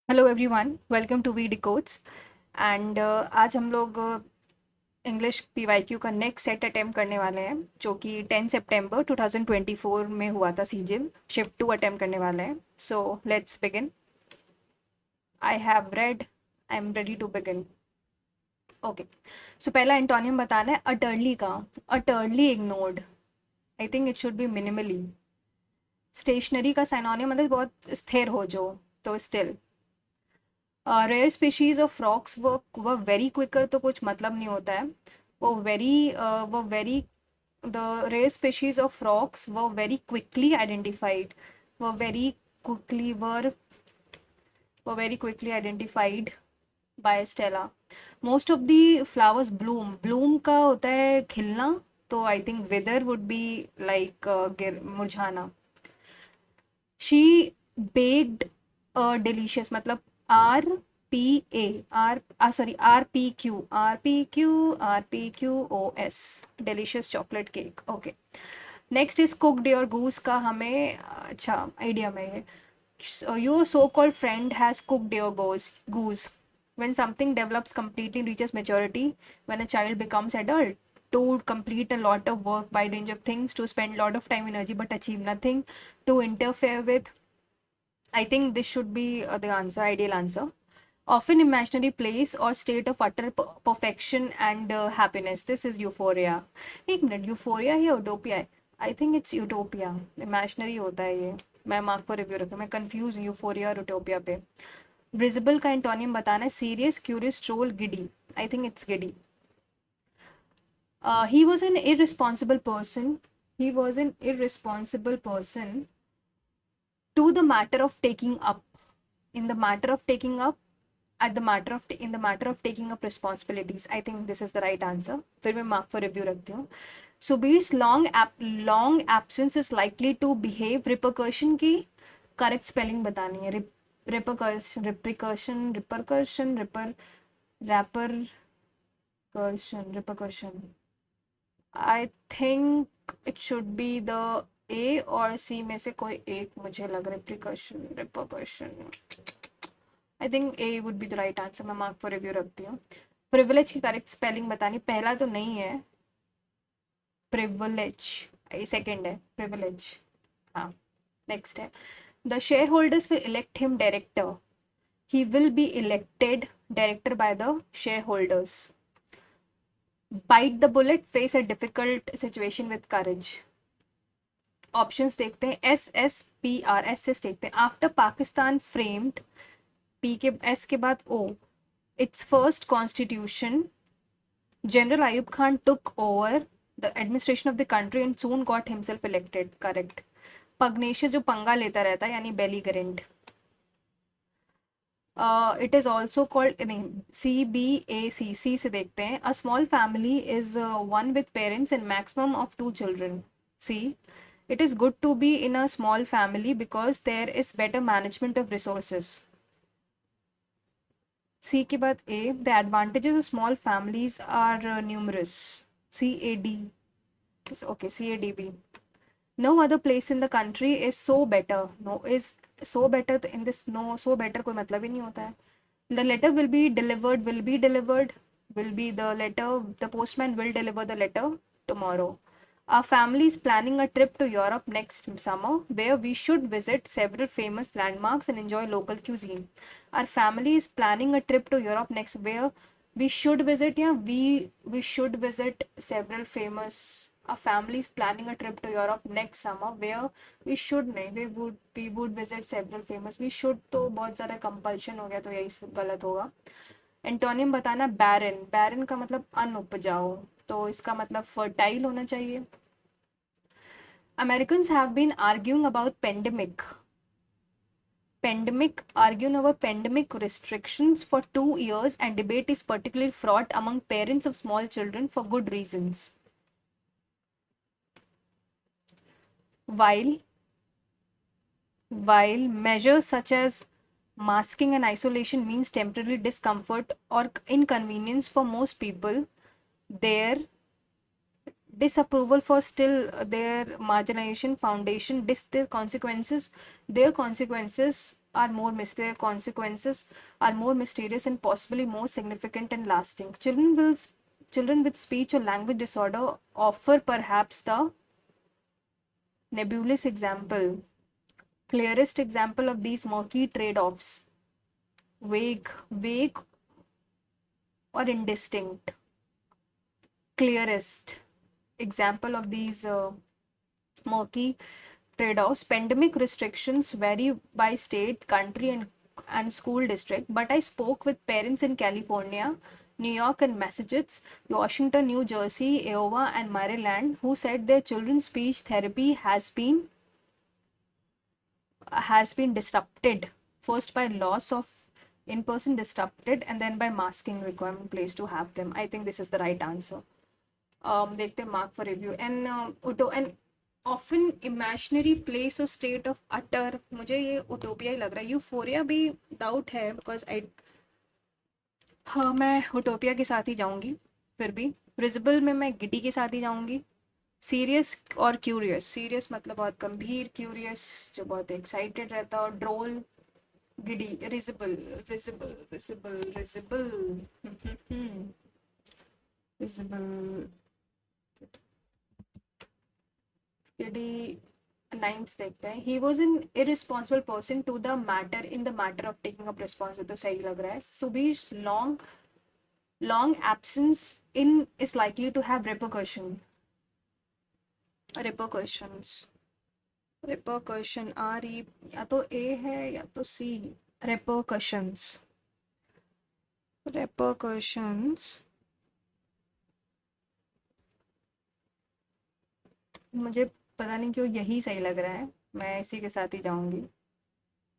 Hello everyone, welcome to V decodes. And आज हम लोग इंग्लिश पीवाईक्यू का नेक्स्ट सेट अटेम्प्ट करने वाले हैं, जो कि 10 सितंबर 2024 में हुआ था। सीजिल शिफ्ट 2 अटेम्प्ट करने वाले हैं। So let's begin. I have read, I am ready to begin. Okay, so पहला एंटोनियम बताना है अटर्ली का। Utterly ignored, I think it should be minimally. Stationery का साइनोनियम मतलब बहुत स्थिर हो जो, तो still. Rare species of frogs वो वेरी क्विकर तो कुछ मतलब नहीं होता है। वो very the rare species of frogs वो वेरी क्विकली आइडेंटिफाइड। वो वेरी क्विकली वर वो very quickly identified by Stella. Most of the flowers bloom, bloom का होता है खिलना, तो I think wither would be like मुरझाना। शी बेक्ड अ डिलीशियस, मतलब RPQRPQRPQRPQOS, delicious chocolate cake. Okay, next is cooked your goose का हमें अच्छा आइडिया में है। Your so called friend has cooked your goose when something develops completely reaches maturity, when a child becomes adult, to complete a lot of work, wide range of things, to spend lot of time energy but achieve nothing, to interfere with. I think this should be the answer, ideal answer. Often imaginary place or state of utter perfection and happiness. This is euphoria. एक minute, euphoria या utopia है? I think it's utopia. Imaginary होता है ये। मैं mark पर review रखूँ, मैं कंफ्यूज हूँ यूफोरिया और यूटोपिया पे। विजिबल का एंटोनियम बताना है serious, curious, troll, giddy. I think it's giddy. He was an irresponsible person. He was an irresponsible person to the matter of taking up. In the matter of taking up, at the matter of in the matter of taking up responsibilities. I think this is the right answer. फिर मैं mark for review रखती हूँ। Subir's long absence is likely to behave repercussion की correct spelling बतानी है। Repercussion, repercussion, repercussion, repercussion. I think it should be the ए और सी में से कोई एक, मुझे लग रहा है। Precaution, repercussion. I think A would be the right answer. मैं मार्क फॉर रिव्यू रखती हूँ। प्रिविलेज की करेक्ट स्पेलिंग बतानी, पहला तो नहीं है प्रिविलेज, ये सेकेंड है प्रिविलेज। हाँ, नेक्स्ट है the share holders will elect him director. He will be elected director by the share holders. Bite the bullet, face a difficult situation with courage. Options देखते हैं। SSPR, एस देखते हैं। After Pakistan framed, P K S K बाद O, it's first constitution, general Ayub Khan took over the administration of the country and soon got himself elected. Correct. पग्नेशिया जो पंगा लेता रहता है, यानी belligerent. It is also called, नहीं, CBAC, सी से देखते हैं। A small family is one with parents and maximum of 2 children. C, it is good to be in a small family because there is better management of resources. C के बाद A, the advantages of small families are numerous. CAD, okay, CADB. No other place in the country is so better. No is so better in this, no so better कोई मतलब ही नहीं होता है। The letter will be the letter, the postman will deliver the letter tomorrow. Our family is planning a trip to Europe next summer where we should visit several famous landmarks and enjoy local cuisine. Our family is planning a trip to Europe next where we should visit, yeah, we should visit several famous. Our family is planning a trip to Europe next summer where we should नहीं, we would visit several famous. We should तो बहुत ज़्यादा compulsion हो गया, तो यही गलत होगा। एंटोनियम बताना, बैरन। बैरन का मतलब अनउपजाऊ, तो इसका मतलब फर्टाइल होना चाहिए। Americans have been arguing about arguing over pandemic restrictions for 2 years, and debate is particularly fraught among parents of small children for good reasons. While measures such as masking and isolation means temporary discomfort or inconvenience for most people, their disapproval for still their marginalization foundation their consequences are more mysterious, consequences are more mysterious and possibly more significant and lasting. Children with speech or language disorder offer perhaps the nebulous example, clearest example of these murky trade-offs, vague or indistinct, clearest example of these murky trade-offs. Pandemic restrictions vary by state, country, and school district, but I spoke with parents in California, New York and Massachusetts, Washington, New Jersey, Iowa, and Maryland, who said their children's speech therapy has been disrupted, first by loss of in-person disrupted, and then by masking requirement placed to have them. I think this is the right answer. देखते mark for review and often imaginary place or state of utter, मुझे ये utopia ही लग रहा है. Euphoria भी doubt है because I, हाँ मैं utopia के साथ ही जाऊंगी. फिर भी रिजबल में मैं गिडी के साथ ही जाऊंगी. सीरियस और क्यूरियस, सीरियस मतलब बहुत गंभीर, क्यूरियस जो बहुत एक्साइटेड रहता, और ड्रोल गिडी. रिजबल रिजबल रिजबल रिजबल रिजबल गिडी. नाइन्थ देखते हैं. He was an irresponsible person to the matter in the matter of taking up responsibility. तो सही लग रहा है. Subir long absence in is likely to have repercussion R E, या तो ए है या तो सी. रिपरकशंस मुझे पता नहीं क्यों यही सही लग रहा है, मैं इसी के साथ ही जाऊंगी.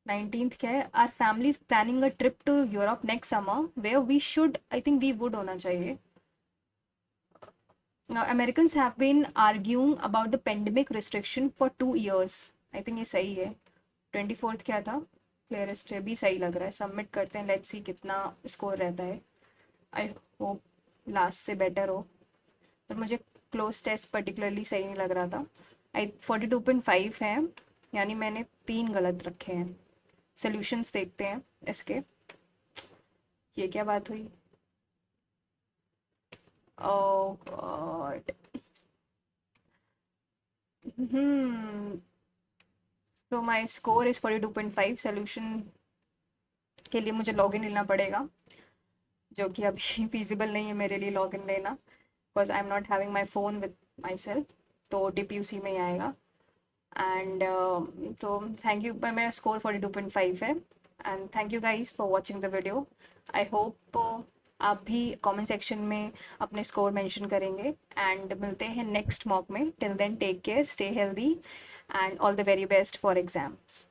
19th क्या है? Our family planning a trip to Europe next summer where we should, I think we would होना चाहिए. Americans have been arguing about the pandemic restriction for 2 years. I think ये सही है. 24th क्या था? क्लियरेस्ट है, भी सही लग रहा है. सबमिट करते हैं, लेट्स सी कितना स्कोर रहता है. आई होप लास्ट से बेटर हो, पर मुझे क्लोज टेस्ट पर्टिकुलरली सही नहीं लग रहा था. 42.5 है, यानी मैंने 3 गलत रखे हैं. सोल्यूशंस देखते हैं इसके. ये क्या बात हुई? ओह गॉड. तो माई स्कोर इज़ 42.5. सोल्यूशन के लिए मुझे लॉगिन लेना पड़ेगा, जो कि अभी फिजिबल नहीं है मेरे लिए लॉगिन लेना, because I am not having my phone with my self. तो OTP उसी में ही आएगा. एंड तो थैंक यू. पर मेरा स्कोर 42.5 है. And thank you guys for watching the video. I hope आप भी कमेंट सेक्शन में अपने स्कोर मेंशन करेंगे. एंड मिलते हैं नेक्स्ट मॉक में. Till then take care, stay healthy, and all the very best for exams.